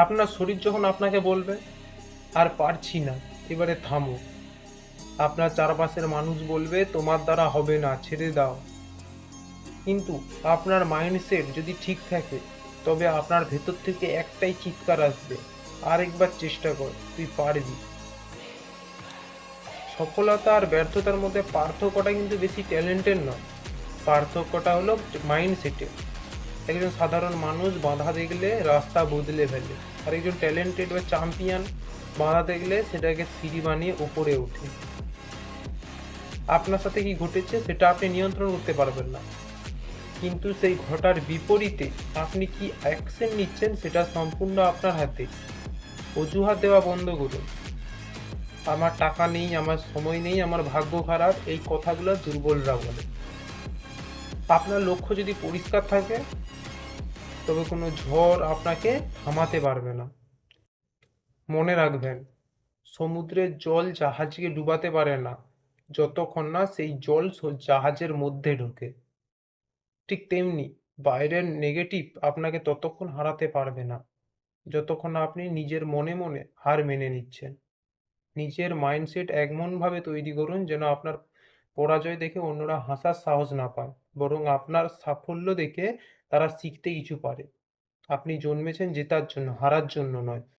আপনার শরীর যখন আপনাকে বলবে আর পারছি না, এবারে থামো। আপনার চারপাশের মানুষ বলবে তোমার দ্বারা হবে না, ছেড়ে দাও। কিন্তু আপনার মাইন্ডসেট যদি ঠিক থাকে, তবে আপনার ভেতর থেকে একটাই চিৎকার আসবে, আরেকবার চেষ্টা কর, তুই পারবি। সফলতা আর ব্যর্থতার মধ্যে পার্থক্যটা কিন্তু বেশি ট্যালেন্টের নয়, পার্থক্যটা হলো মাইন্ডসেটে। একজন সাধারণ মানুষ বাধা দেখলে রাস্তা বদলে ফেলে, আর একজন ট্যালেন্টেড বা চ্যাম্পিয়ন বাধা দেখলে সেটাকে সিঁড়ি বানিয়ে উপরে ওঠে। আপনার সাথে কি ঘটেছে সেটা আপনি নিয়ন্ত্রণ করতে পারবেন না, কিন্তু সেই ঘটার বিপরীতে আপনি কি অ্যাকশন নিচ্ছেন সেটা সম্পূর্ণ আপনার হাতে। অজুহাত দেওয়া বন্ধ করুন। আমার টাকা নেই, আমার সময় নেই, আমার ভাগ্য খারাপ, এই কথাগুলো দুর্বলরা বলে। আপনার লক্ষ্য যদি পরিষ্কার থাকে, তবে কোনো ঝড় আপনাকে থামাতে পারবে না। মনে রাখবেন, সমুদ্রের জল জাহাজকে ডুবাতে পারে না যতক্ষণ না সেই জল জাহাজের মধ্যে ঢোকে। ঠিক তেমনি বাইরের নেগেটিভ আপনাকে ততক্ষণ হারাতে পারবে না যতক্ষণ না আপনি নিজের মনে মনে হার মেনে নিচ্ছেন। নিজের মাইন্ডসেট এমনভাবে তৈরি করুন যেন আপনার পরাজয় দেখে অন্যরা হাসার সাহস না পায়, বরং আপনার সাফল্য দেখে তারা শিখতে কিছু পারে। আপনি জন্মেছেন জেতার জন্য, হারার জন্য নয়।